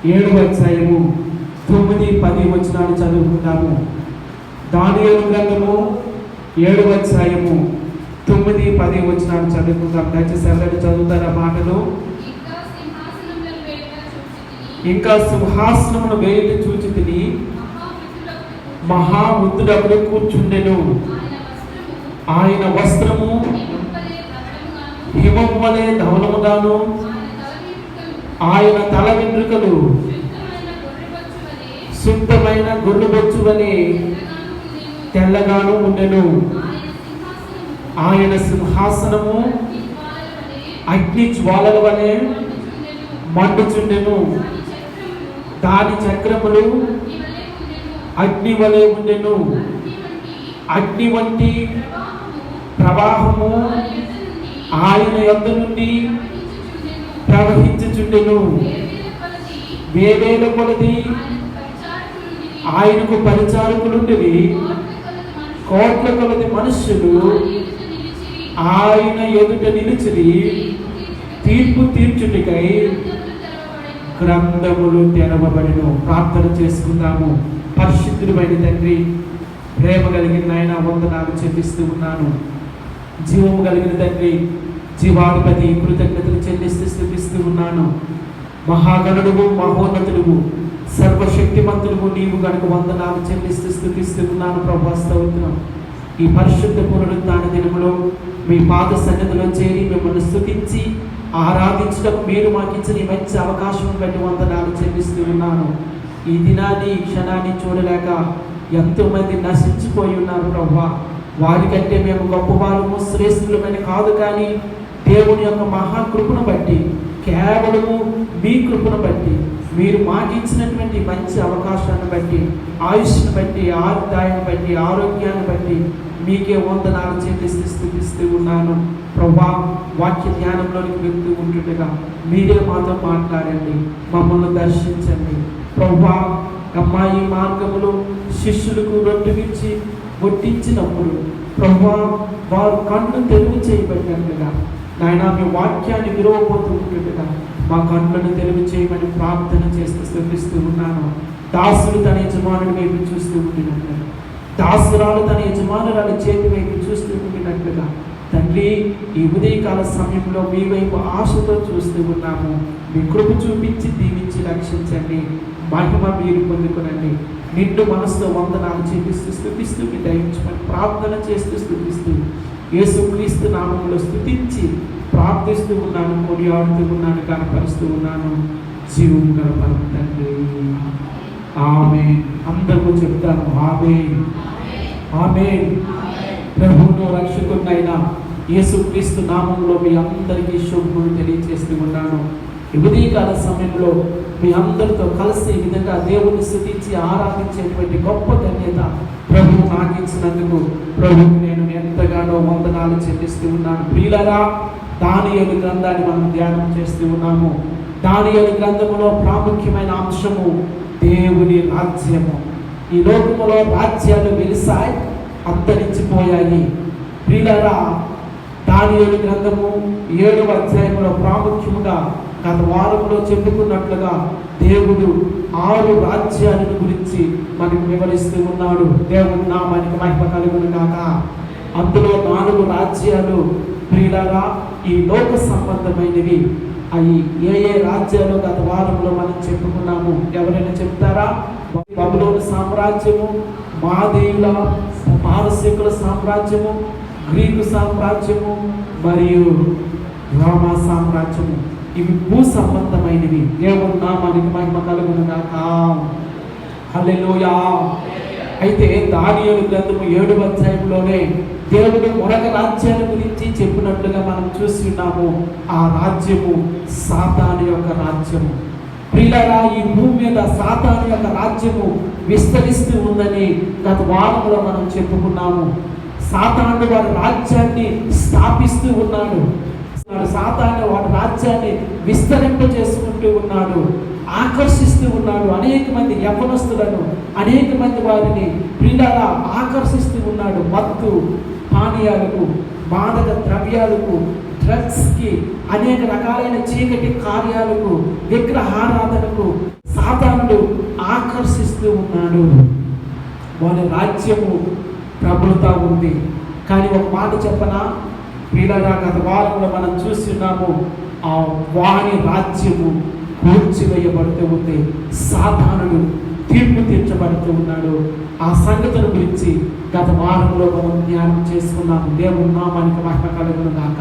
7వ అధ్యాయము 9, 10 వచనాలు చదువుకుందాము. దానియేలు గ్రంథము 7వ అధ్యాయము 9, 10 వచనాలు చదువుకుందాం. దయచేసి ఎవరైనా చదువుతారా మాటలు? ఇంకా సింహాసనమును వేయుట చూచితిని, మహావృద్ధుడొకడు కూర్చుండెను. ఆయన వస్త్రము హిమము వలె ధవలముగాను, ఆయన తల వెంట్రుకలు శుద్ధమైన గొర్రెబొచ్చు వలె తెల్లగాను ఉండెను. ఆయన సింహాసనము అగ్ని జ్వాలల వలె మండుచుండెను. దాని చక్రములు అగ్ని వలె ఉండెను. అగ్ని వంటి ప్రవాహము ఆయన యొద్ద నుండి ప్రవహించుచుండెను. వేవేల కొలది ఆయనకు పరిచారకులుండిరి. కోట్ల కొలది మనుష్యులు ఆయన ఎదుట నిలిచిరి. తీర్పు తీర్చుటకై గ్రంథములు తెరవబడెను. ప్రార్థన చేసుకుందాము. పరిశుద్ధుడైన తండ్రి, ప్రేమ కలిగిన ఆయన, వందనాలు చెల్లిస్తూ ఉన్నాను. జీవము కలిగిన తండ్రి, జీవాధిపతి, కృతజ్ఞతలు చెల్లిస్తూ స్తుతిస్తూ ఉన్నాను. మహాగణుడువు, మహోన్నతుడువు, సర్వశక్తిమంతుడువు నీవు గనుక వందనాలు చెల్లిస్తూ స్తుతిస్తూ ఉన్నాను. ప్రభు స్తోత్రం. ఈ పరిశుద్ధ పునరుద్ధాన దినములో మీ పాద సన్నిధిలో చేరి మిమ్మల్ని స్తుతించి ఆరాధించడం మీరు మాకు ఇచ్చిన మంచి అవకాశం బట్టి వందనాలు చెల్లిస్తూ ఉన్నాను. ఈ దినాన్ని, ఈ క్షణాన్ని చూడలేక ఎంతోమంది నశించిపోయి ఉన్నారు ప్రభు. వారికంటే మేము గొప్పవాళ్ళము, శ్రేష్ఠులమైన కాదు, కానీ దేవుని యొక్క మహాకృపను బట్టి, కేవలము మీ కృపను బట్టి, మీరు మాకు ఇచ్చినటువంటి మంచి అవకాశాన్ని బట్టి, ఆయుష్ను బట్టి, ఆదాయాన్ని బట్టి, ఆరోగ్యాన్ని బట్టి మీకే వందనాలు చెల్లిస్తూ స్తుతిస్తూ ఉన్నాను ప్రభా. వాక్య ధ్యానంలోనికి వెళ్తూ ఉంటుండగా మీరే మాతో మాట్లాడండి, మమ్మల్ని దర్శించండి ప్రభా. అమ్మాయి మార్గములో శిష్యులకు రొట్టెవిచ్చి వడ్డించినప్పుడు ప్రభా, వారు కన్ను తెరువు చేయబడినట్లుగా నాయన మీ వాక్యాన్ని విరవబోతూ ఉంటుండగా మా కన్నులను తెరువు చేయమని ప్రార్థన చేస్తూ స్తుతిస్తూ ఉన్నాను. దాసుడు తన యజమానుడి వైపు చూస్తూ ఉంటున్నట్లుగా, దాసురాలు తన యజమానురాలు చేతి వైపు చూస్తూ ఉంటున్నట్లుగా తండ్రి, ఈ ఉదయకాల సమయంలో మీ వైపు ఆశతో చూస్తూ ఉన్నాము. మీ కృప చూపించి దీవించి రక్షించండి. మహిమ మీరు పొందుకునండి. నిండు మనసుతో వందనాలు చెల్లిస్తూ స్తుతిస్తూ మీ దయించమని ప్రార్థన చేస్తూ స్తుతిస్తూ యేసుక్రీస్తు నామములో స్తుతించి ప్రార్థిస్తూ ఉన్నాను, కొనియాడుతూ ఉన్నాను, కనపరుస్తూ ఉన్నాను. జీవము గల పరమ తండ్రి, ఆమేన్. అందరూ చెప్తాను ఆమేన్, ఆమేన్. ప్రభువును రక్షకుడైన యేసుక్రీస్తు నామములో మీ అందరికీ శుభములు తెలియజేస్తూ ఉన్నాను. ఈ ఉదయకాల సమయంలో మీ అందరితో కలిసి ఈ విధంగా దేవుని స్తుతించి ఆరాధించేటువంటి గొప్ప ధన్యత ప్రభువు నాకు ఇచ్చినందుకు ప్రభువుకి నేను ఎంతగానో వందనాలు చెల్లిస్తూ ఉన్నాను. ప్రియులారా, దానియేలు గ్రంథాన్ని మనం ధ్యానం చేస్తూ ఉన్నాము. దానియేలు గ్రంథములో ప్రాముఖ్యమైన అంశము దేవుని రాజ్యము. ఈ లోకములో రాజ్యాలు వెలిసాయి, అంతరించిపోయాయి. ప్రియులారా, దానియేలు గ్రంథము 7వ అధ్యాయంలో ప్రాముఖ్యముగా గత వారంలో చెప్పుకున్నట్లుగా దేవుడు 6 రాజ్యాలను గురించి మనకు వివరిస్తూ ఉన్నాడు. దేవుని నామానికి మహిమ కలుగును గాక. అందులో 4 రాజ్యాలు ప్రియులారా ఈ లోక సంబంధమైనవి. అవి ఏ రాజ్యాలు గత వారంలో మనం చెప్పుకున్నాము? ఎవరైనా చెప్తారా? బబులోను సామ్రాజ్యము, మాదీయుల పారసీకుల సామ్రాజ్యము, గ్రీకు సామ్రాజ్యము మరియు రోమా సామ్రాజ్యము. ఇవి భూ సంబంధమైనవి. దేవుని నామానికి మహిమ కలుగును గాక. హల్లెలూయా. అయితే దానియేలు గ్రంథము 7వ అధ్యాయంలోనే దేవుడు మరొక రాజ్యాల గురించి చెప్పినట్లుగా మనం చూస్తున్నాము. ఆ రాజ్యము సాతాను యొక్క రాజ్యము. ప్రియులారా, ఈ భూమి మీద సాతాను యొక్క రాజ్యము విస్తరిస్తూ ఉందని గత వారంలో మనం చెప్పుకున్నాము. సాతాను వారి రాజ్యాన్ని స్థాపిస్తూ ఉన్నాడు. సాతాను వారి రాజ్యాన్ని విస్తరింపజేసుకుంటూ ఉన్నాడు, ఆకర్షిస్తూ ఉన్నాడు. అనేక మంది యవ్వనస్తులను, అనేక మంది వారిని ప్రియులారా ఆకర్షిస్తూ ఉన్నాడు. మత్తు పానీయాలకు, మాదక ద్రవ్యాలకు, డ్రగ్స్కి, అనేక రకాలైన చీకటి కార్యాలకు, విగ్రహారాధనకు సాతానుడు ఆకర్షిస్తూ ఉన్నాడు. వాని రాజ్యము ప్రబలుతా ఉంది. కానీ ఒక మాట చెప్పనా ప్రియులారా, గత వారంలో మనం చూస్తున్నాము, ఆ వాని రాజ్యము కూల్చివేయబడుతూ ఉంది. సాతానుడు తీర్పు తీర్చబడుతూ ఉన్నాడు. ఆ సంగతుల గురించి గత వారంలో మనం ధ్యానం చేసుకున్నాము. దేవుని నామానికి మహిమ కలుగును గాక.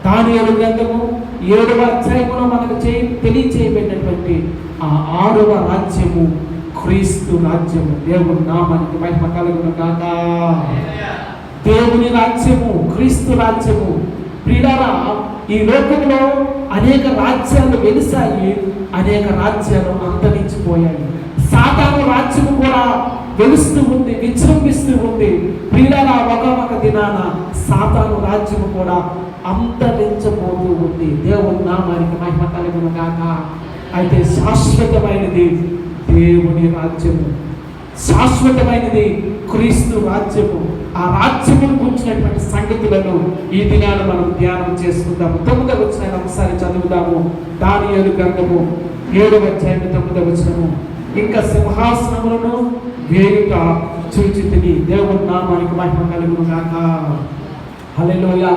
దానియేలు గ్రంథము 7వ అధ్యాయంలో మనకు తెలియచేయబడినటువంటి ఆ 6వ రాజ్యము క్రీస్తు రాజ్యము. దేవుని నామానికి మహిమ కలుగును గాక. దేవుని రాజ్యము క్రీస్తు రాజ్యము. ప్రియులారా, ఈ లోకంలో అనేక రాజ్యాలు వెలిసాయి, అనేక రాజ్యాలు అంతరించిపోయాయి. సాతాను రాజ్యము కూడా వెలుస్తూ ఉంది, విజృంభిస్తూ ఉంది. ప్రియులారా, ఒక దినాన సాతాను రాజ్యము కూడా అంతరించబోతూ ఉంది. దేవుని నామానికి మహిమ కలుగును గాక. అయితే శాశ్వతమైనది దేవుని రాజ్యము, శాశ్వతమైనది క్రీస్తు రాజ్యము. ఆ రాజ్యమును గురించినటువంటి సంగతులను ఈ దినాన్ని మనం ధ్యానం చేసుకుందాము. 9వ వచనాన్ని ఒకసారి చదువుదాము. దానియేలు గ్రంథము 7వ అధ్యాయం 9వ వచనము. ఇంకా సింహాసనములను వేయుట చూచితిని. దేవుని నామానికి మహిమ కలుగును గాక. హల్లెలూయా.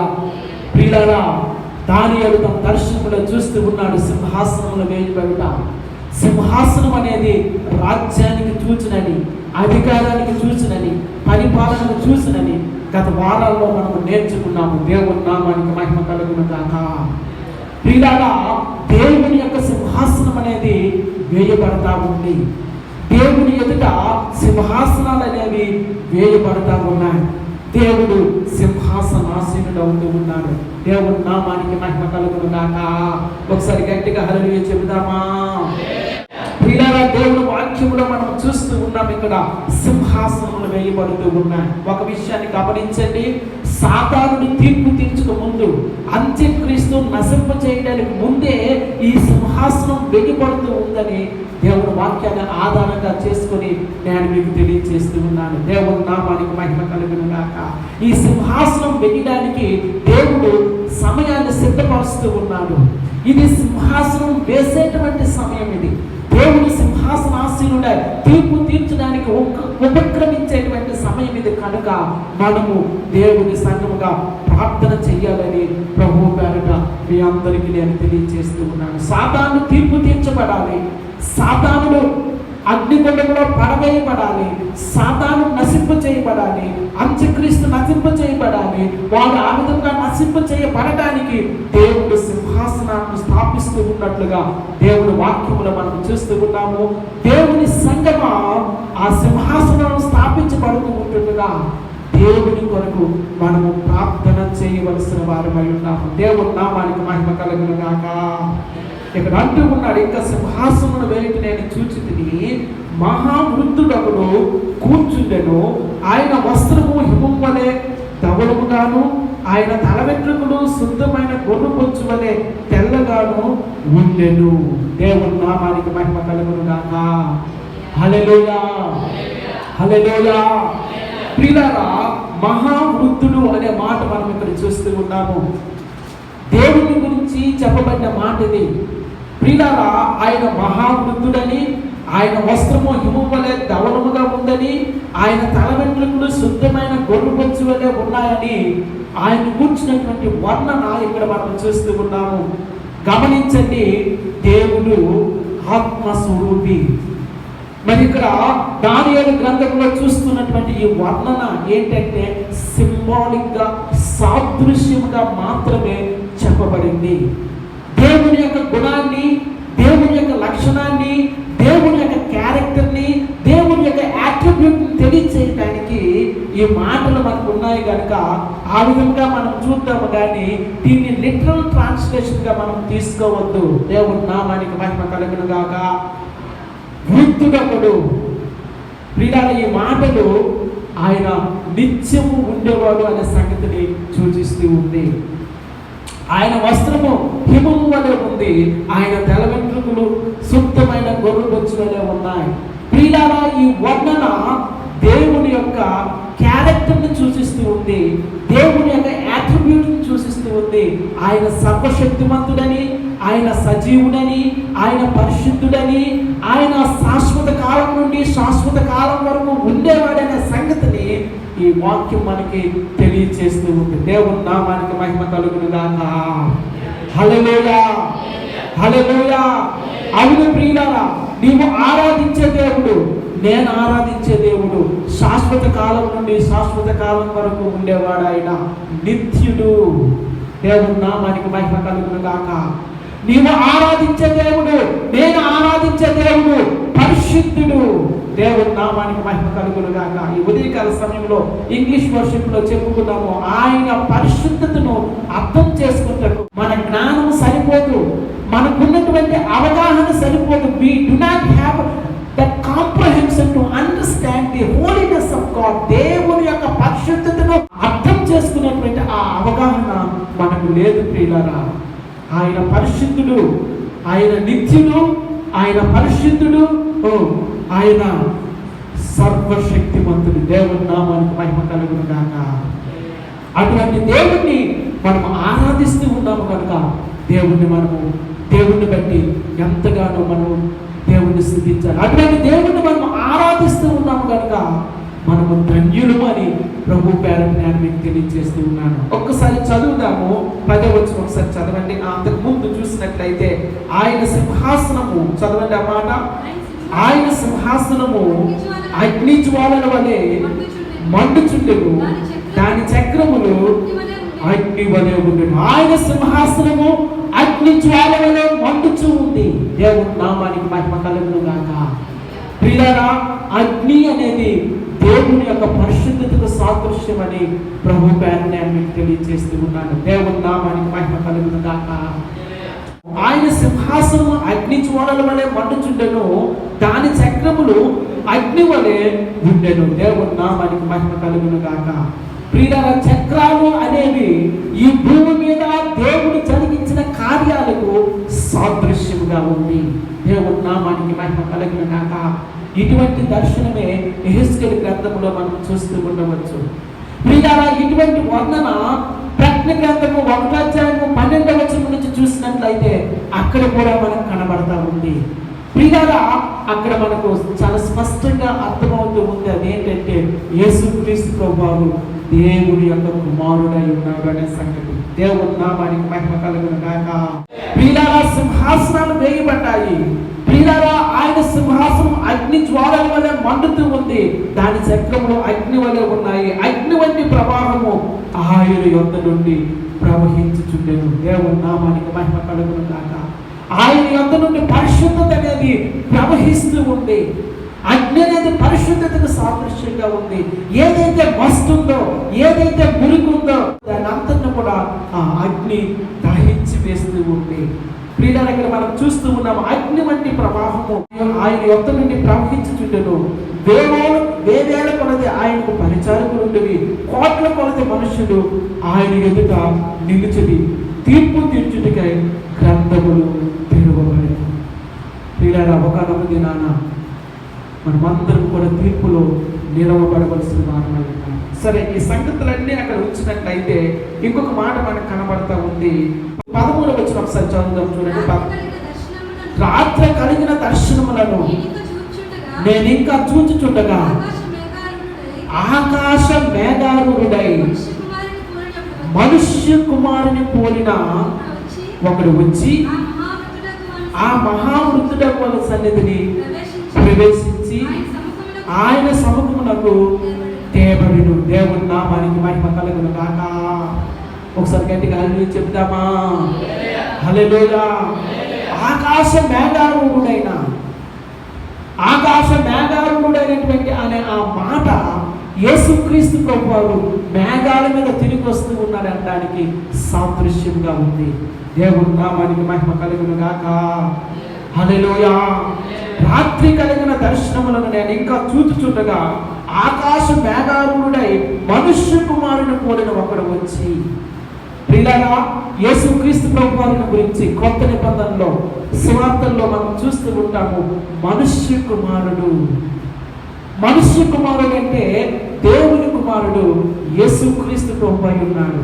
ప్రియులారా, దానియేలు తన దర్శనములో చూస్తూ ఉన్నాడు సింహాసనములు వేయబడుట. సింహాసనం అనేది రాజ్యానికి చూచినని, అధికారానికి చూసినని, పరిపాలనకు చూసినని గత వారాల్లో మనము నేర్చుకున్నాము. దేవుని నామానికి మహిమ కలుగును గాక. ప్రియులారా, దేవుని యొక్క సింహాసనం అనేది వేయబడతా ఉంది. దేవుని ఎదుట సింహాసనాలు అనేవి వేయబడతా ఉన్నాయి. దేవుడు సింహాసనాసీనుడు అవుతూ ఉన్నాడు. దేవుని నామానికి మహిమ కలుగును గాక. ఒకసారి గట్టిగా హల్లెలూయా చెబుదామా? ప్రియులారా, దేవుని వాక్యములో మనం చూస్తూ ఉన్నాం, ఇక్కడ సింహాసనములు వేయబడుతూ ఉన్నాయి. ఒక విషయాన్ని గమనించండి. సాతానుని తీర్పు తీర్చుక ముందు, అంత్యక్రీస్తు నశింప చేయడానికి ముందే ఈ సింహాసనం వేయబడుతూ ఉందని దేవుని వాక్యాన్ని ఆధారంగా చేసుకొని నేను మీకు తెలియజేస్తూ ఉన్నాను. దేవుని నామానికి మహిమ కలుగును గాక. ఈ సింహాసనం వేయడానికి దేవుడు సమయాన్ని సిద్ధపరుస్తూ ఉన్నాడు. ఇది సింహాసనం వేసేటువంటి సమయం. ఇది దేవుని సింహాసనాసీనుడై తీర్పు తీర్చడానికి ఉపక్రమించేటువంటి సమయం ఇది. కనుక మనము దేవుని సంఘముగా ప్రార్థన చెయ్యాలని ప్రభువు పేరట మీ అందరికీ నేను తెలియజేస్తూ ఉన్నాను. సాతాను తీర్పు తీర్చబడాలి. సాతానుడు అగ్నిగుండంలో పడవేయబడాలి. సాతాను నశింప చేయబడాలి. అంత్యక్రీస్తు నశింప చేయబడాలి. వాడు ఆ విధంగా నశింప చేయబడటానికి దేవుడు సింహాసనాన్ని స్థాపిస్తూ ఉన్నట్లుగా దేవుని వాక్యములో మనం చూస్తూ ఉన్నాము. దేవుని సంఘమా ఆ సింహాసనం స్థాపించబడుతూ ఉంటుండగా దేవుని కొరకు మనము ప్రార్థన చేయవలసిన వారమై ఉన్నాము. దేవుని నామానికి మహిమ కలుగును గాక. ఇక్కడ అంటూ ఉన్నాడు, ఇంకా సింహాసనమును వేయుట నేను చూచితిని, మహావృద్ధుడొకడు కూర్చుండెను. ఆయన వస్త్రము హిమము వలె ధవళముగాను, ఆయన తల వెంట్రుకలు శుద్ధమైన గొర్రె బొచ్చు వలె తెల్లగాను ఉండెను. దేవుని నామానికి మహిమ కలుగును గాక. హల్లెలూయా, హల్లెలూయా. ప్రియులారా, మహావృద్ధుడు అనే మాట మనం ఇక్కడ చూస్తూ ఉన్నాము. దేవుని గురించి చెప్పబడిన మాట ఇది. ప్రియులారా, ఆయన మహావృద్ధుడని, ఆయన వస్త్రము హిమము వలె ధవళముగా ఉందని, ఆయన తల వెంట్రుకలు శుద్ధమైన గొర్రె బొచ్చు వలె ఉన్నాయని ఆయన కూర్చున్నటువంటి వర్ణన ఇక్కడ మనం చూస్తూ ఉన్నాము. గమనించండి, దేవుడు ఆత్మస్వరూపి. మరి ఇక్కడ దానియేలు గ్రంథంలో చూస్తున్నటువంటి ఈ వర్ణన ఏంటంటే సింబాలిక్గా, సాదృశ్యంగా మాత్రమే చెప్పబడింది. దేవుని యొక్క గుణాన్ని, దేవుని యొక్క లక్షణాన్ని, దేవుని యొక్క క్యారెక్టర్ని, దేవుని యొక్క యాట్రిబ్యూట్ని తెలియచేయడానికి ఈ మాటలు మనకు ఉన్నాయి కనుక ఆ విధంగా మనం చూద్దాము. కానీ దీన్ని లిటరల్ ట్రాన్స్లేషన్గా మనం తీసుకోవద్దు. దేవుని నామానికి మహిమ కలుగును గాక. వృద్ధుడొకడు. ప్రియులారా, ఈ మాటలు ఆయన నిత్యము ఉండేవాడు అనే సంగతిని సూచిస్తూ ఉంది. ఆయన వస్త్రము హిమము వలె ఉంది, ఆయన తల వెంట్రుకలు శుద్ధమైన గొర్రె బొచ్చు వలె ఉన్నాయి. ప్రియులారా, ఈ వర్ణన దేవుని యొక్క క్యారెక్టర్ని సూచిస్తూ ఉంది, దేవుని యొక్క యాట్రిబ్యూట్ని సూచిస్తూ ఉంది. ఆయన సర్వశక్తిమంతుడని, ఆయన సజీవుడని, ఆయన పరిశుద్ధుడని, ఆయన శాశ్వత కాలం నుండి శాశ్వత కాలం వరకు ఉండేవాడనే సంగతిని ఈ వాక్యం మనకి తెలియచేస్తూ ఉంది. దేవుని నామానికి మహిమ కలుగును గాక. హల్లెలూయా, హల్లెలూయా. అవును ప్రియులారా, నీవు ఆరాధించే దేవుడు, నేను ఆరాధించే దేవుడు శాశ్వత కాలం నుండి శాశ్వత కాలం వరకు ఉండేవాడు. ఆయన నిత్యుడు. దేవుని నామానికి మహిమ కలుగును గాక. నీవు ఆరాధించే దేవుడు, నేను ఆరాధించే దేవుడు పరిశుద్ధుడు. దేవుని నామానికి మహిమ కలుగును గాక. ఈ ఉదయకాల సమయంలో ఇంగ్లీష్ వర్షిప్ లో చెప్పుకున్నాము, ఆయన పరిశుద్ధతను అర్థం చేసుకుంటాడు. మన జ్ఞానం సరిపోదు, మనకున్నటువంటి అవగాహన సరిపోదు. We do not have the comprehension to understand the holiness of God. దేవుని యొక్క పరిశుద్ధతను అర్థం చేసుకునేటువంటి ఆ అవగాహన మనకు లేదు ప్రియులారా. ఆయన పరిశుద్ధుడు, ఆయన నిత్యుడు, ఆయన పరిశుద్ధుడు, ఆయన సర్వశక్తిమంతుడు. దేవుని నామానికి మహిమ కలుగును గాక. అటువంటి దేవుణ్ణి మనం ఆరాధిస్తూ ఉన్నాము కనుక దేవుణ్ణి బట్టి ఎంతగానో మనము దేవుణ్ణి స్తుతించాలి. అటువంటి దేవుణ్ణి మనం ఆరాధిస్తూ ఉన్నాము కనుక మనము ధన్యులు అని ప్రభు పేరట నేను మీకు తెలియజేస్తూ ఉన్నాను. ఒక్కసారి చదువుదాము, 10వ వచనం ఒకసారి చదవండి. అంతకు ముందు చూసినట్లయితే ఆయన సింహాసనము, చదవండి ఆ మాట. ఆయన సింహాసనము అగ్ని జ్వాలల వలె మండుచుండెను, దాని చక్రములు అగ్ని వలె ఉండెను. ఆయన సింహాసనము అగ్ని జ్వాల వలె మండుచూ ఉంది. దేవుని నామానికి మహిమ కలుగును గాక. ప్రియులారా, అగ్ని అనేది దేవుని యొక్క పరిశుద్ధతకు సాదృశ్యం అని ప్రభు పేరట నేను మీకు తెలియజేస్తూ ఉన్నాను. దేవుని నామానికి మహిమ కలుగును గాక. ఆయన సింహాసనం అగ్ని జ్వాలల వలె మండుచుండెను, దాని చక్రములు అగ్ని వలె ఉండెను. దేవుని నామానికి మహిమ కలుగును గాక. ప్రియులారా, చక్రాలు అనేవి ఈ భూమి మీద దేవుడు జరిగించిన కార్యాలకు సాదృశ్యముగా ఉంది. దేవుని నామానికి మహిమ కలుగును గాక. ఇటువంటి దర్శనమే యెహెజ్కేలు గ్రంథంలో మనం చూస్తూ ఉండవచ్చు. ప్రియులారా, ఇటువంటి వర్ణన ప్రకటన గ్రంథము 1వ అధ్యాయము 12వ వచనం నుంచి చూసినట్లయితే అక్కడ కూడా మనకు కనబడతా ఉంది. ప్రియులారా, అక్కడ మనకు చాలా స్పష్టంగా అర్థమవుతూ ఉంది. అదేంటంటే యేసుక్రీస్తు ప్రభువు దేవుని యొక్క కుమారుడై ఉన్నాడు అనే సంగతి. దేవుని నామానికి మహిమ కలుగును గాక. ప్రియులారా, సింహాసనాలు వేయబడ్డాయి. ప్రియులారా, ఆయన సింహాసనం అగ్ని జ్వాలల వలె మండుతూ ఉంది, దాని చక్రములు అగ్ని వలె ఉన్నాయి. అగ్ని వంటి ప్రవాహము ఆయన యొద్ద నుండి ప్రవహించుచుండెను. దేవుని నామానికి మహిమ కలుగును గాక. ఆయన యొద్ద నుండి పరిశుద్ధత అనేది ప్రవహిస్తూ ఉంది. అగ్ని అనేది పరిశుద్ధతకు సాదృశ్యంగా ఉంది. ఏదైతే వస్తుందో, ఏదైతే మురికుందో దాని అంతను కూడా ఆ అగ్ని దహించి వేస్తూ ఉంది. ప్రియులారా, ఇక్కడ మనం చూస్తూ ఉన్నాము, అగ్ని వంటి ప్రవాహము ఆయన యొద్ద నుండి ప్రవహించుచుండెను. వేవేల కొలది ఆయనకు పరిచారకులు ఉండేవి, కోట్ల కొలది మనుషులు ఆయన ఎదుట నిలుచుని తీర్పు తీర్చుటకై గ్రంథములు తెరవబడెను. ప్రియులారా, ఒకనొక దినాన మనమందరం కూడా తీర్పులో నిలవబడవలసిన వారమై ఉన్నాం. సరే, ఈ సంగతులన్నీ అక్కడ ఉంచినట్లయితే ఇంకొక మాట మనకు కనబడతా ఉంది. 13వ వచనం ఒకసారి చదువుదాం, చూడండి. రాత్రి కలిగిన దర్శనములను నేను ఇంకా చూచుచుండగా ఆకాశ మేఘారూఢుడై మనుష్య కుమారుని పోలిన ఒకడు వచ్చి ఆ మహావృద్ధుడకు సన్నిధిని ప్రవేశించి ఆయన సముఖమునకు తేబడును. దేవుని నామానికి మహిమ కలుగును గాక. ఒకసారి గట్టిగా హల్లెలూయా చెప్దామా? హల్లెలూయా. ఆకాశ మేఘారూఢుడైనటువంటి అనే ఆ మాట యేసుక్రీస్తు ప్రభువారు మేఘాల మీద తిరిగి వస్తూ ఉన్నారనడానికి సాదృశ్యంగా ఉంది. దేవుని నామానికి మహిమ కలుగును గాక. హల్లెలూయా. రాత్రి కలిగిన దర్శనములను నేను ఇంకా చూచుచుండగా ఆకాశ మేఘారూఢుడై మనుష్య కుమారుని పోలిన ఒకడు వచ్చి. ప్రియులారా, యేసుక్రీస్తు ప్రభువారిని గురించి కొత్త నిబంధనలో సువార్తల్లో మనం చూస్తూ ఉంటాము. మనుష్య కుమారుడు అంటే దేవుని కుమారుడు యేసుక్రీస్తు ప్రభువై ఉన్నాడు.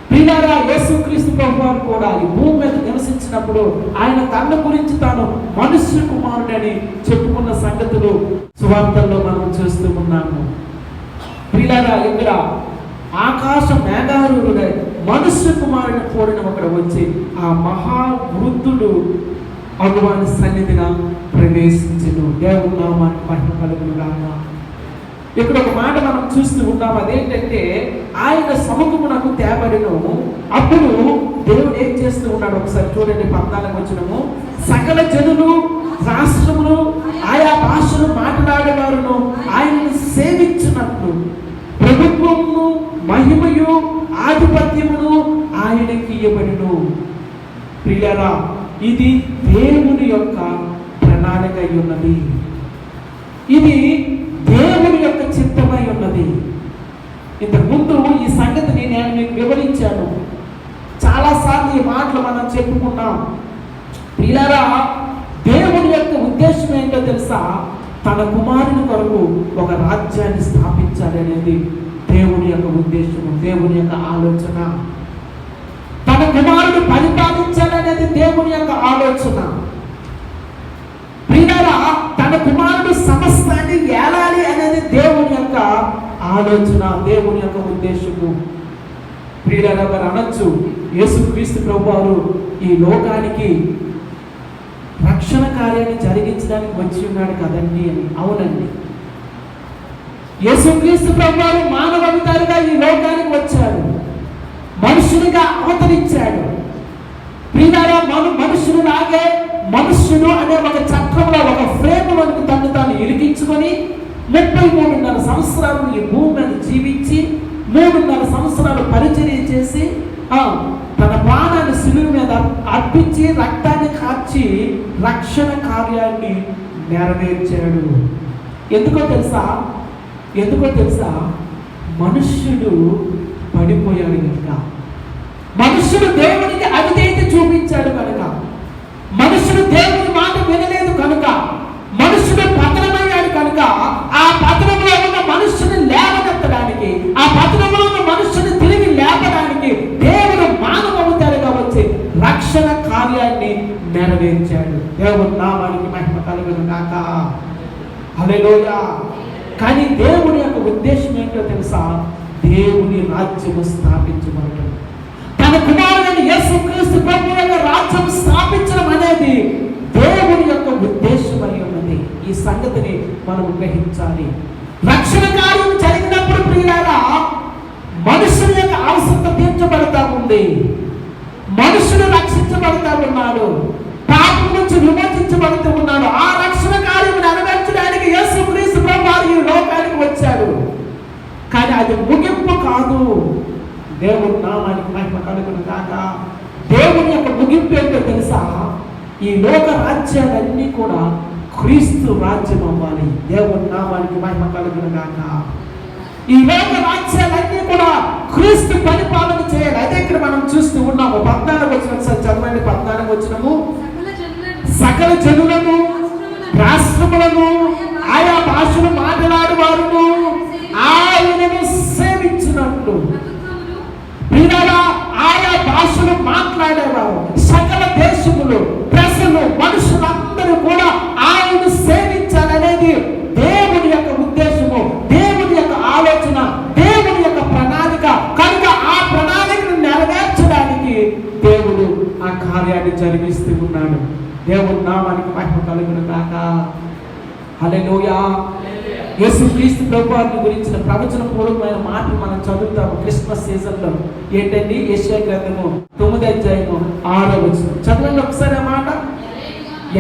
ప్రియులారా, యేసుక్రీస్తు ప్రభువారు కూడా ఈ భూమి మీద నివసించినప్పుడు ఆయన తన గురించి తాను మనుష్య కుమారుడని చెప్పుకున్న సంగతులు సువార్తల్లో మనం చూస్తూ ఉన్నాము. ప్రియులారా, ఇక్కడ ఆకాశ మేఘారుడై మనుష్య కుమారుని పోడిన ఒకడు వచ్చి ఆ మహావృద్ధుడు భగవాని సన్నిధిగా ప్రవేశించెను. దేవుని నామానికి మహిమ కలుగును గాక. ఇక్కడ ఒక మాట మనం చూస్తూ ఉన్నాం. అదేంటంటే ఆయన సముఖమునకు తేబడిను. అప్పుడు దేవుడు ఏం చేస్తూ ఉన్నాడు ఒకసారి చూడండి. 14వ వచనము, సకల జనులు, రాష్ట్రములు, ఆయా భాషలు మాట్లాడేవారును ఆయనను సేవించినట్లు ప్రభుత్వమును మహిమయు ఆధిపత్యమును ఆయనకి ఇవ్వబడును. ప్రియులారా, ఇది దేవుని యొక్క ప్రణాళిక అయి ఉన్నది. ఇది దేవుని యొక్క చిత్తమై ఉన్నది. ఇంతకుముందు ఈ సంగతిని నేను మీకు వివరించాను. చాలాసార్లు ఈ మాటలు మనం చెప్పుకున్నాం. ప్రియులారా, దేవుని యొక్క ఉద్దేశం ఏంటో తెలుసా? తన కుమారుని కొరకు ఒక రాజ్యాన్ని స్థాపించాలి అనేది దేవుని యొక్క ఉద్దేశము, దేవుని యొక్క ఆలోచన. తన కుమారుడు పరిపాలించాలనేది దేవుని యొక్క ఆలోచన. ప్రియులారా, తన కుమారుడు సమస్తాన్ని ఏలాలి అనేది దేవుని యొక్క ఆలోచన, దేవుని యొక్క ఉద్దేశము. ప్రియులారా, వారు అనొచ్చు, యేసుక్రీస్తు ప్రభువారు ఈ లోకానికి రక్షణ కార్యాన్ని జరిగించడానికి వచ్చి ఉన్నాడు కదండి అని. అవునండి, యేసుక్రీస్తు ప్రభువారు మానవావతారిగా ఈ లోకానికి వచ్చాడు, మనుషునిగా అవతరించాడు. ప్రియులారా, మనుషులు లాగే మనుష్యుడు అనే ఒక చక్రంలో, ఒక ఫ్రేమ్ వరకు తను తాను ఇరికించుకొని 33.5 సంవత్సరాలు ఈ భూమి మీద జీవించి 3.5 సంవత్సరాలు పరిచర్య చేసి తన ప్రాణాన్ని శిలువ మీద అర్పించి రక్తాన్ని కార్చి రక్షణ కార్యాన్ని నెరవేర్చాడు. ఎందుకో తెలుసా? మనుష్యుడు పడిపోయాడు కనుక, మనుష్యుడు దేవునికి అవిధేయత చూపించాడు కనుక, మనుషుడు దేవుని మాట వినలేదు కనుక, మనుషుడు పతనమయ్యాడు కనుక, ఆ పతనంలో ఉన్న మనుషుని లేవనెత్తడానికి, ఆ పతనంలో ఉన్న మనుషుని తిరిగి లేపడానికి దేవుడు మానవతారిగా వచ్చి రక్షణ కార్యాన్ని నెరవేర్చాడు. దేవుని నామానికి మహిమ కలుగును గాక. హల్లెలూయా. కానీ దేవుని యొక్క ఉద్దేశం ఏంటో తెలుసా? దేవుని రాజ్యము స్థాపించబడటం, తన కుమారుడైన యేసుక్రీస్తు ప్రభువు యొక్క రాజ్యం స్థాపించడం అనేది దేవుని యొక్క ఉద్దేశమై ఉన్నది. ఈ సంగతిని మనం గ్రహించాలి. రక్షణ కార్యం జరిగినప్పుడు ప్రియులారా, మనుషుల యొక్క అవసరత తీర్చబడతా ఉంది, మనుషులు రక్షించబడతా ఉన్నాడు, పాపం నుంచి విమోచించబడుతూ ఉన్నాడు. ఆ రక్షణ కార్యం నెరవేర్చడానికి యేసుక్రీస్తు ప్రభువు ఈ లోకానికి వచ్చాడు. కానీ అది ముగింపు కాదు. దేవుని నామానికి మహిమ కలుగును గాక. దేవుని యొక్క ముగింపు ఏంటో తెలుసా? ఈ లోక రాజ్యాలన్నీ కూడా క్రీస్తు రాజ్యం అవ్వాలి. దేవుని నామానికి మహిమ కలుగును గాక. ఈ లోక రాజ్యాలన్నీ కూడా క్రీస్తు పరిపాలన చేయాలి. అదే ఇక్కడ మనం చూస్తూ ఉన్నాము. 14వ వచనం చదవండి. 14వ వచనము, సకల జనులను, రాష్ట్రములను, ఆయా భాషలు మాట్లాడేవారును ఆయనను సేవించినట్లు. ప్రియులారా, ఆయా భాషలు మాట్లాడేవారు, సకల దేశములు, ప్రజలు, మనుషులందరూ కూడా ఆయనను సేవించాలనేది దేవుని యొక్క ఉద్దేశము, దేవుని యొక్క ఆలోచన, దేవుని యొక్క ప్రణాళిక. కనుక ఆ ప్రణాళికను నెరవేర్చడానికి దేవుడు ఆ కార్యాన్ని జరిగిస్తూ ఉన్నాడు. దేవుని నామానికి మహిమ కలుగును గాక. హల్లెలూయా. యేసుక్రీస్తు ప్రభువారిని గురించిన ప్రవచన పూర్వకమైన మాటలు మనం చదువుతాము క్రిస్మస్ సీజన్లో. ఏంటండి? యెషయా గ్రంథము 9వ అధ్యాయము 6వ వచనం చదవండి ఒకసారి. ఆ మాట,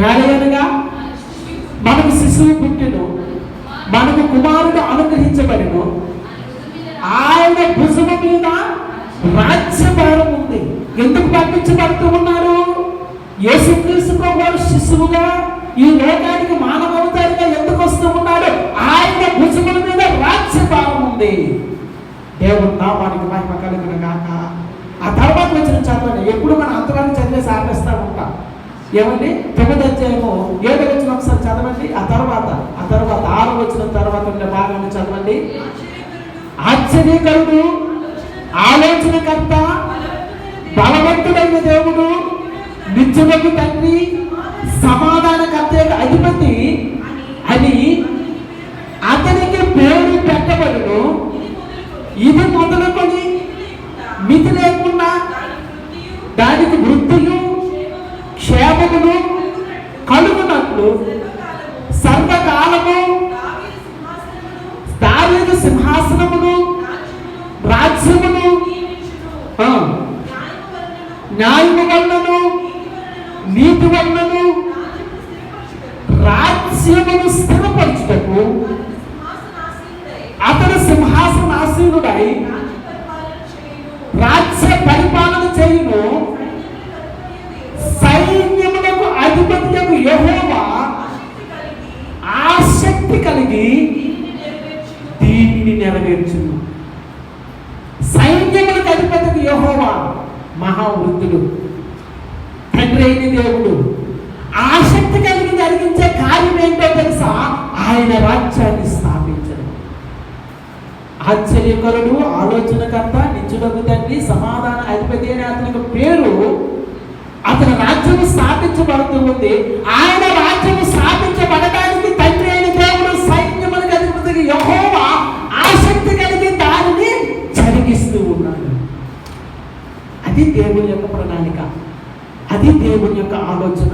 ఏలయనగా మనకు శిశువు పుట్టెను, మనకు కుమారుడు అనుగ్రహించబడెను, ఆయన భుజము మీద రాజ్యభారం ఉంది. ఎందుకు పంపించబడుతూ ఉన్నారు? యేసుక్రీస్తు ప్రభువారు శిశువుగా ఈ లోకానికి మానవతారిగా ఎందుకు వస్తూ ఉన్నాడు? ఆయన భుజముల మీద రాజ్యభారం ఉంది. దేవుని నామానికి మహిమ కలుగును గాక. ఆ తర్వాత వచ్చిన చదవండి. ఎప్పుడు మనం అంతవరకు చదివేసి ఆపేస్తా ఉంటాం. ఏమండి? 9వ అధ్యాయము 7వ వచనం ఒకసారి చదవండి. ఆ తర్వాత 6వ వచనం తర్వాత ఉండే భాగాన్ని చదవండి. ఆశ్చర్యకరుడు, ఆలోచనకర్త, బలవంతుడైన దేవుడు, నిత్యులకు తండ్రి, సమాధానకర్త అధిపతి అని అతనికి పేరు పెట్టబడును. ఇది మొదలుకొని మితి లేకుండా దానికి వృద్ధియు క్షేమమును కలుగునట్లు సర్వకాలము దావీదు సింహాసనమును రాజ్యమును న్యాయము వలనను నీతి వలనను రాజ్యమును స్థిరపరచుటకు అతడు సింహాసనాసీనుడై రాజ్య పరిపాలన చేయును. సైన్యములకు అధిపతులకు యెహోవా ఆసక్తి కలిగి దీనిని నెరవేర్చును. సైన్యములకు అధిపతికి యెహోవా మహావృద్ధుడు, తండ్రి అయిన దేవుడు ఆసక్తి కలిగి జరిగించే కార్యం ఏంటో తెలుసా? ఆయన రాజ్యాన్ని స్థాపించడం. ఆశ్చర్యకరుడు, ఆలోచనకర్త, నిత్యులకు తండ్రి, సమాధాన అధిపతి అనే అతనికి పేరు. అతని రాజ్యం స్థాపించబడుతూ ఉంది. ఆయన రాజ్యం స్థాపించబడటానికి తండ్రి అయిన దేవుడు సైన్యములకు అధిపతికి యెహోవా ఆసక్తి కలిగి దానిని జరిగిస్తూ ఉన్నాడు. అది దేవుని యొక్క ప్రణాళిక, అది దేవుని యొక్క ఆలోచన,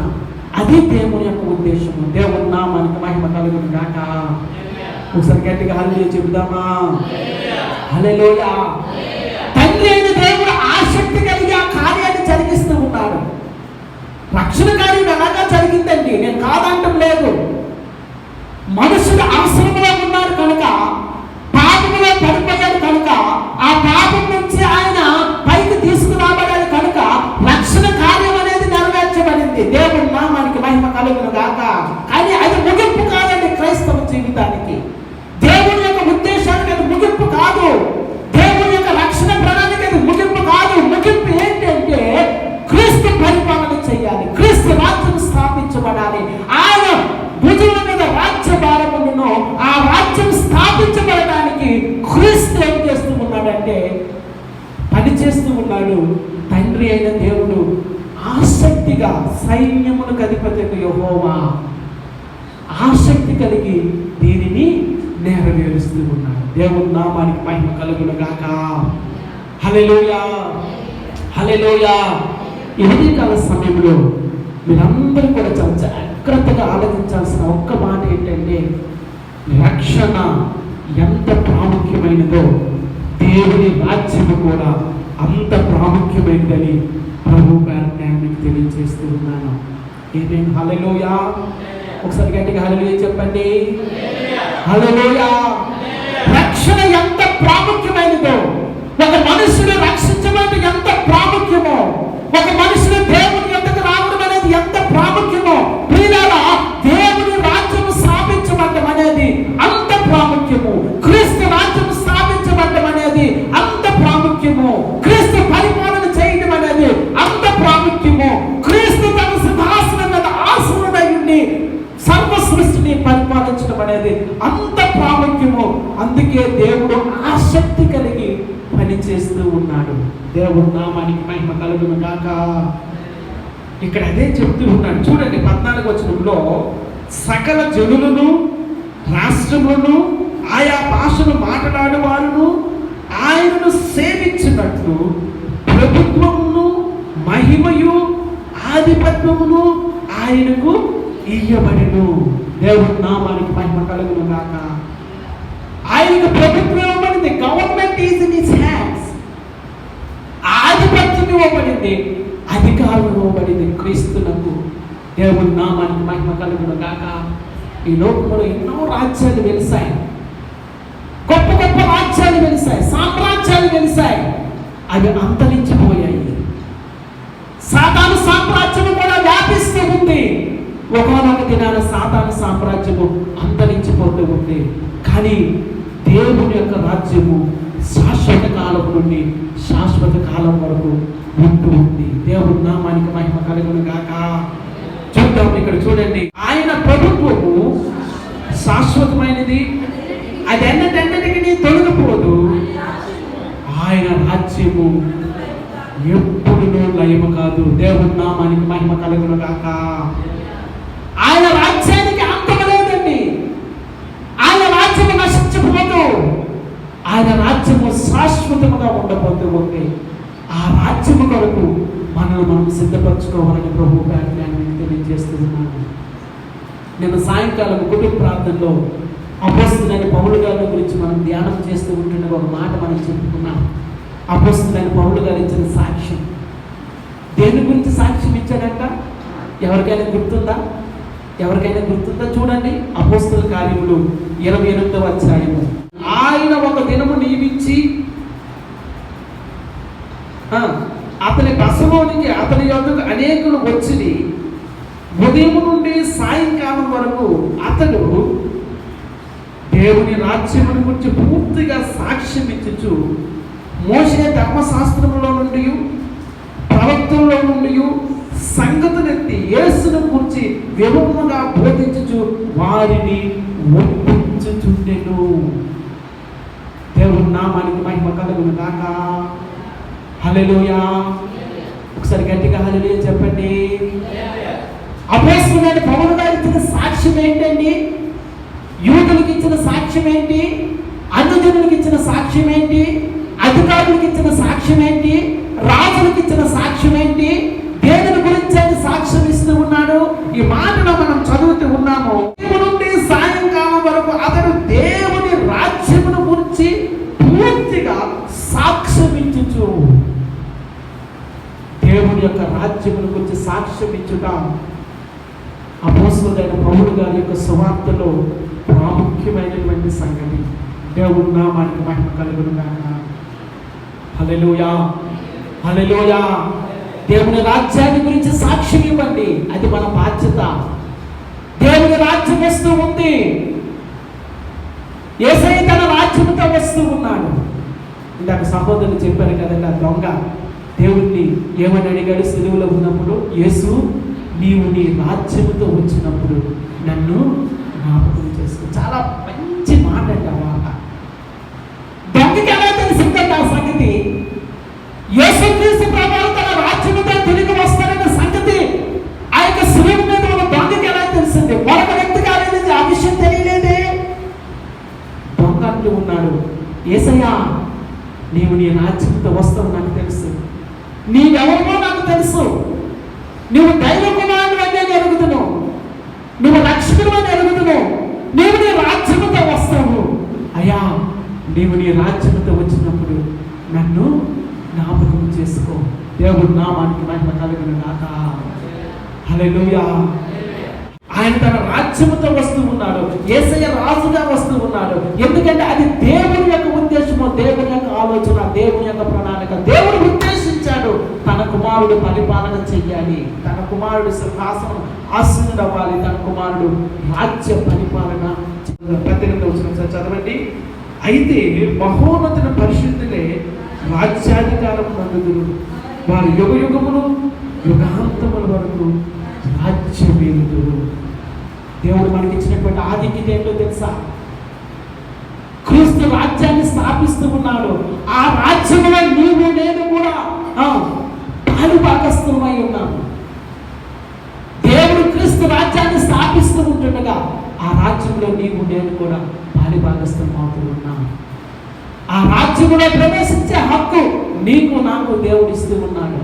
అది దేవుని యొక్క ఉద్దేశము. దేవుని నామానికి మహిమ కలుగును గాక. ఒకసారి గట్టిగా హల్లెలూయా చెబుదామా? హల్లెలూయా. తండ్రి అయిన దేవుడు ఆసక్తి కలిగి ఆ కార్యాన్ని జరిగిస్తూ ఉన్నాడు. రక్షణ కార్యం ఎలాగా జరిగిందండి? నేను కాదంటం లేదు. మనుషులు అవసరంలో ఉన్నారు కనుక, పాపంలో పడిపోయాడు కనుక, ఆ పాపం నుంచి ఆయన పైకి తీసుకురాబడాడు కనుక రక్షణ కార్యం అనేది నెరవేర్చబడింది. దేవుని నామానికి మహిమ కలుగును గాక. కానీ అది ముగింపు కాదండి క్రైస్తవ జీవితానికి. దేవుని యొక్క ఉద్దేశానికి అది ముగింపు కాదు. దేవుని యొక్క రక్షణ ప్రణాళిక అది ముగింపు కాదు. ముగింపు ఏంటంటే క్రీస్తు పరిపాలన చేయాలి, క్రీస్తు రాజ్యం స్థాపించబడాలి. ఆయన భుజముల మీద రాజ్య భారములను, ఆ రాజ్యం స్థాపించబడడానికి క్రీస్తు ఏం చేస్తూ ఉన్నాడంటే పని చేస్తూ ఉన్నాడు. తండ్రి అయిన దేవుడు ఆసక్తిగా సైన్యములకు అధిపతి యెహోవా ఆసక్తి కలిగి దీనిని నెరవేరుస్తూ ఉన్నాడు. దేవుని నామానికి మహిమ కలుగును గాక. హల్లెలూయా, హల్లెలూయా. ఈ ఉదయకాల సమయంలో మీరందరూ కూడా చాలా జాగ్రత్తగా ఆలోచించాల్సిన ఒక్క మాట ఏంటంటే, రక్షణ ఎంత ప్రాముఖ్యమైనదో దేవుని రాజ్యము కూడా అంత ప్రాముఖ్యమైనదని ప్రభు గారిని మీకు తెలియజేస్తూ ఉన్నాను. ఏమేమి? హల్లెలూయా. ఒకసారి గట్టిగా హల్లెలూయా చెప్పండి. హల్లెలూయా. రక్షణ ఎంత ప్రాముఖ్యమైనదో, ఒక మనుషుడు రక్షించడం ఎంత ప్రాముఖ్యమో, ఒక మనుషుడు దేవుని యొద్దకు రావడం అనేది ఎంత ప్రాముఖ్యమో, ప్రియులారా దేవుని రాజ్యం స్థాపించబడడం అనేది అంత ప్రాముఖ్యము. క్రీస్తు రాజ్యం స్థాపించబడడం అనేది అంత ప్రాముఖ్యము. క్రీస్తు పరిపాలన చేయడం అనేది అంత ప్రాముఖ్యము. క్రీస్తు తన సింహాసనం మీద ఆసీనుడై ఉండి సర్వ సృష్టిని పరిపాలించడం అనేది అంత ప్రాముఖ్యము. అందుకే దేవుడు ఆసక్తి కలిగి పని చేస్తూ ఉన్నాడు. దేవుడి నామానికి మహిమ కలుగును గాక. ఇక్కడ అదే చెప్తూ ఉన్నాడు. చూడండి 14వ వచనంలో, సకల జనులను, రాష్ట్రములను, ఆయా భాషను మాట్లాడే వారును ఆయనను సేవించినట్లు ప్రభుత్వమును, మహిమయు, ఆధిపత్యమును ఆయనకు ఇయ్యబడెను. దేవుడి నామానికి మహిమ కలుగును గాక. ఆయనకు ప్రభుత్వం ఇవ్వబడింది. Government is in his hands. ఆధిపత్యం ఇవ్వబడింది, అధికారం ఇవ్వబడింది క్రీస్తునకు. దేవుని నామానికి మహిమ కలుగును గాక. ఈ లోకంలో ఎన్నో రాజ్యాలు వెలిసాయి, గొప్ప గొప్ప రాజ్యాలు వెలిసాయి, సామ్రాజ్యాలు వెలిసాయి. అవి అంతరించిపోయాయి. సాతాను సామ్రాజ్యము కూడా వ్యాపిస్తూ ఉంది. ఒకనొక దినాన సాతాను సామ్రాజ్యము అంతరించిపోతూ ఉంది. కానీ దేవుని యొక్క రాజ్యము శాశ్వత కాలం నుండి శాశ్వత కాలం వరకు ఉంటూ ఉంది. దేవుని నామానికి మహిమ కలుగును గాక. చూద్దాం, ఇక్కడ చూడండి. ఆయన ప్రభుత్వము శాశ్వతమైనది, అది తొలగిపోదు. ఆయన రాజ్యము ఎప్పుడు భయము కాదు. దేవుని నామానికి మహిమ కలుగును గాక. ఆయన రాజ్యానికి అంతం లేదండి. ఆయన రాజ్యము నశించిపోదు. ఆయన రాజ్యము శాశ్వతముగా ఉండబోతూ ఉంది. ఆ రాజ్యము కొరకు మనల్ని మనం సిద్ధపరచుకోవాలని ప్రభు పేరని తెలియజేస్తున్నాను. నేను సాయంకాలం కుటుంబ ప్రార్థనలో అపోస్తలుడైన పౌలు గారి గురించి మనం ధ్యానం చేస్తూ ఉంటున్న ఒక మాట మనం చెప్పుకున్నాం. అపోస్తలుడైన పౌలు గారు ఇచ్చిన సాక్ష్యం, దేని గురించి సాక్ష్యం ఇచ్చాడంట? ఎవరికైనా గుర్తుందా? చూడండి, అపోస్తల కార్యములు 28వ అధ్యాయము. ఆయన ఒక దినము నియమించి అతని బసలోనికి అతని యొద్దకు అనేకులు వచ్చి ఉదయం నుండి సాయంకాలం వరకు అతడు దేవుని రాజ్యమును గురించి పూర్తిగా సాక్ష్యం ఇచ్చుచు మోషే ధర్మశాస్త్రములో నుండి ప్రవక్తల్లో నుండి సంగతులెత్తి యేసును గురించి వివరముగా బోధించుచు వారిని ఒప్పించుచుండెను. దేవుని నామానికి మహిమ కలుగును గాక. హల్లెలూయా. ఒకసారి గట్టిగా హల్లెలూయా చెప్పండి. అపోస్తలుడైన పౌలు గారు ఇచ్చిన సాక్ష్యం ఏంటండి? యూదులకు ఇచ్చిన సాక్ష్యం ఏంటి? అన్యజనులకు ఇచ్చిన సాక్ష్యం ఏంటి? అధికారులకు ఇచ్చిన సాక్ష్యం ఏంటి? రాజులకు ఇచ్చిన సాక్ష్యం ఏంటి? దేవుని గురించి ఆయన సాక్ష్యం ఇస్తూ ఉన్నాడు. ఈ మాటను మనం చదువుతూ ఉన్నాము. ఉదయం నుండి సాయంకాలం వరకు అతడు దేవుని రాజ్యమును గురించి పూర్తిగా సాక్ష్యం ఇచ్చుచు, దేవుని యొక్క రాజ్యమును గురించి సాక్ష్యం ఇచ్చుట అపోస్తలుడైన పౌలు గారి యొక్క సువార్తలో ప్రాముఖ్యమైనటువంటి సంగతి. దేవుని నామానికి మహిమ కలుగును గాక. హల్లెలూయా, హల్లెలూయా. దేవుని రాజ్యాన్ని గురించి సాక్ష్యం ఇవ్వండి, అది మన బాధ్యత. దేవుని రాజ్యం వస్తూ ఉంది. యేసయ్య తన రాజ్యంతో వస్తూ ఉన్నాడు. ఇందాక సహోదరులు చెప్పారు కదండి, ఆ దొంగ దేవుణ్ణి ఏమని అడిగాడు సిలువలో ఉన్నప్పుడు? యేసు, నీవు నీ రాజ్యముతో వచ్చినప్పుడు నన్ను జ్ఞాపకం చేసుకో. చాలా మంచి మాట అండి ఆ మాట. దొంగకి ఎలా తెలిసిందంటే ఆ సంగతి? యేసుక్రీస్తు ప్రభువు తన రాజ్యముతో తిరిగి వస్తాడన్న సంగతి ఆ యొక్క సిలువ మీద ఉన్న దొంగకి ఎలా తెలిసింది? మరొక వ్యక్తి కాలేదు, ఆ విషయం తెలియలేదే. దొంగ అంటూ ఉన్నాడు, యేసయ్యా, నీవు నీ రాజ్యంతో వస్తావు నాకు తెలుసు, నీవెవరో నాకు తెలుసు, నువ్వు దైవ కుమారుడు అని నేను ఎరుగుతున్నావు, నువ్వు రక్షకుడు అని ఎరుగుతున్నావు, నీవు నీ రాజ్యముతో వస్తావు. అయ్యా, నీవు నీ రాజ్యముతో వచ్చినప్పుడు నన్ను జ్ఞాపకం చేసుకో. దేవుడి నామానికి మహిమ కలుగును గాక. హల్లెలూయా. ఆయన తన రాజ్యముతో వస్తూ ఉన్నాడు. యేసయ్య రాజుగా వస్తూ ఉన్నాడు. ఎందుకంటే అది దేవుని యొక్క ఉద్దేశము, దేవుని యొక్క ఆలోచన, దేవుని యొక్క ప్రణాళిక. దేవుడు ఉద్దేశించాడు తన కుమారుడు పరిపాలన చెయ్యాలి, తన కుమారుడు సింహాసనం ఆసీనుడు అవ్వాలి, తన కుమారుడు రాజ్య పరిపాలన. 18వ వచనం చదవండి. అయితే మహోన్నతుల పరిశుద్ధులే రాజ్యాధికారం పొందుదురు, వారు యుగ యుగములు యుగాంతముల వరకు రాజ్యమేలుదురు. దేవుడు మనకి ఇచ్చినటువంటి ఆధిక్యత ఏంటో తెలుసా? క్రీస్తు రాజ్యాన్ని స్థాపిస్తూ ఉన్నాడు. ఆ రాజ్యంలో నీవు నేను కూడా పాలుభాగస్థులమై ఉన్నాము. దేవుడు క్రీస్తు రాజ్యాన్ని స్థాపిస్తూ ఉంటుండగా ఆ రాజ్యంలో నీవు నేను కూడా పాలుభాగస్థులం అవుతూ ఉన్నాము. ఆ రాజ్యంలో ప్రవేశించే హక్కు నీకు నాకు దేవుడు ఇస్తూ ఉన్నాడు.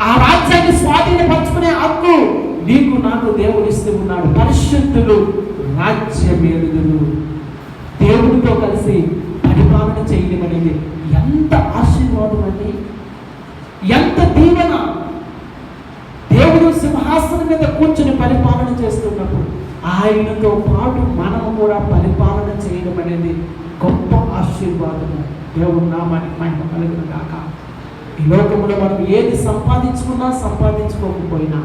ఆ రాజ్యాన్ని స్వాధీనపరచుకునే హక్కు నీకు నాకు దేవుడు ఇస్తూ ఉన్నాడు. పరిశుద్ధులు రాజ్యమేలుదురు. దేవుడితో కలిసి పరిపాలన చేయడం అనేది ఎంత ఆశీర్వాదం అండి, ఎంత దీవెన. దేవుడు సింహాసనం మీద కూర్చుని పరిపాలన చేస్తున్నప్పుడు ఆయనతో పాటు మనము కూడా పరిపాలన చేయడం అనేది గొప్ప ఆశీర్వాదము. దేవుడి నామానికి మహిమ కలుగును గాక. ఈ లోకంలో మనం ఏది సంపాదించుకున్నా సంపాదించుకోకపోయినా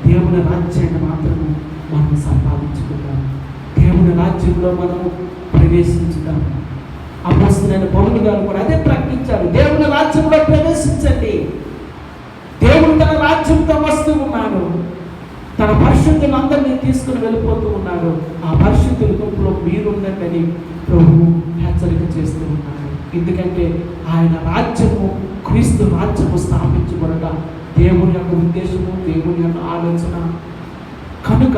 దేవుని రాజ్యాన్ని మాత్రము మనం సంపాదించుకుంటాము. దేవుని రాజ్యంలో మనము ప్రవేశించుతాము. అపోస్తలుడైన పౌలు గారు కూడా అదే ప్రకటించారు, దేవుని రాజ్యంలో ప్రవేశించండి. దేవుడు తన రాజ్యంతో వస్తూ ఉన్నాడు. తన పరిశుద్ధులందరినీ తీసుకుని వెళ్ళిపోతూ ఉన్నాడు. ఆ పరిశుద్ధుల గుంపులో మీరుండండి ప్రభు హెచ్చరిక చేస్తూ ఉన్నాడు. ఎందుకంటే ఆయన రాజ్యము క్రీస్తు రాజ్యము స్థాపించబడట దేవుని యొక్క ఉద్దేశము, దేవుని యొక్క ఆలోచన. కనుక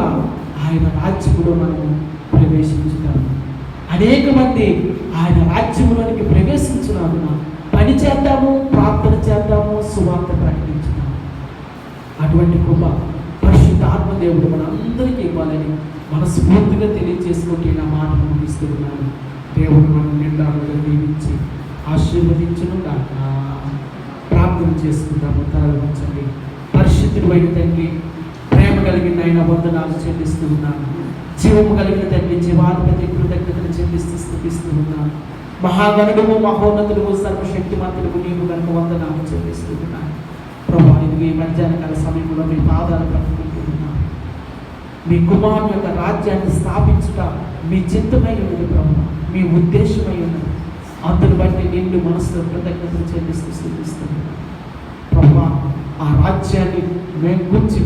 ఆయన రాజ్యములో మనము ప్రవేశించుతాము. అనేక మంది ఆయన రాజ్యములోనికి ప్రవేశించినందున పని చేద్దాము, ప్రార్థన చేద్దాము, సువార్త ప్రకటించుదాము. అటువంటి కృప పరిశుద్ధాత్మ దేవుడు మనందరికీ ఇవ్వాలని మనస్ఫూర్తిగా తెలియజేసుకుంటే నా మాటను ముగిస్తూ ఉన్నాను. దేవుడు మనం నిండాలుగా దీవించి ఆశీర్వదించును గాక. ప్రార్థన చేసుకుందాము. తలలు వంచండి. పరిశుద్ధుడైన తండ్రి, ప్రేమ కలిగిన ఆయన వందనాలు చెల్లిస్తూ ఉన్నాను. జీవము కలిగిన తండ్రి, జీవాధిపతి కృతజ్ఞతలు చెల్లిస్తూ స్థుతిస్తూ ఉన్నాను. మహాగణుడుము, మహోన్నతుడుము, సర్వశక్తిమంతుడుము నీవు కనుక వందనాలు చెల్లిస్తూ ఉన్నాను. ప్రభా, ఇది మధ్యాహ్న కాల సమయంలో మీ పాదాలు పట్టుకుంటున్నాను. మీ కుమారుని యొక్క రాజ్యాన్ని స్థాపించుట మీ చిత్తమై ఉన్నది ప్రభు, మీ ఉద్దేశమై ఉన్నది. అందును బట్టి నిండు మనసులో కృతజ్ఞతలు చెల్లిస్తూ స్థుతిస్తున్నాను. ప్రభా, ఆ రాజ్యాన్ని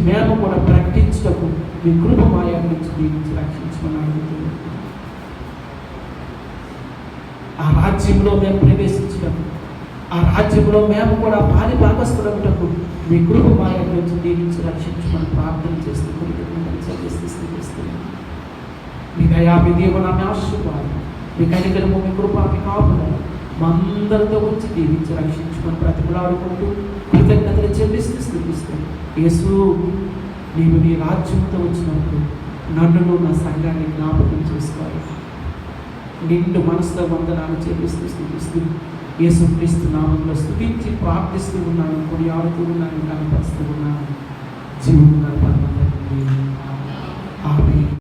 మేము కూడా ప్రకటించుటకు మీ కృప మాయ నుంచి దీవించి రక్షించుకున్నాను. ఆ రాజ్యంలో మేము ప్రవేశించడం, ఆ రాజ్యంలో మేము కూడా పాలి భాగస్థులటకు మీ కృప మాయ నుంచి దీవించి రక్షించుకొని ప్రార్థన చేస్తూ కృతజ్ఞతలు చెల్లిస్తూ స్థుతిస్తున్నాను. మీ దయా, మీ దేవుని ఆశీర్వాదం, మీ కనికరము, మీ కృప, మీ కాపుదల మా అందరితో వచ్చి దీవించి రక్షించుకొని బ్రతికులాడుకుంటూ కృతజ్ఞతలు చెల్లిస్తూ స్థుతిస్తాను. యేసు, నీవు నీ రాజ్యంతో వచ్చినప్పుడు నన్ను, నా సంఘాన్ని జ్ఞాపకం చేసుకోవాలి. నిండు మనసులో వందనాలు చెల్లిస్తూ స్థుతిస్తూ యేసు క్రీస్తు నామంలో స్తుతించి ప్రార్థిస్తూ ఉన్నాను, కొనియాడుతూ ఉన్నాను, కనపరుస్తూ ఉన్నాను. జీవం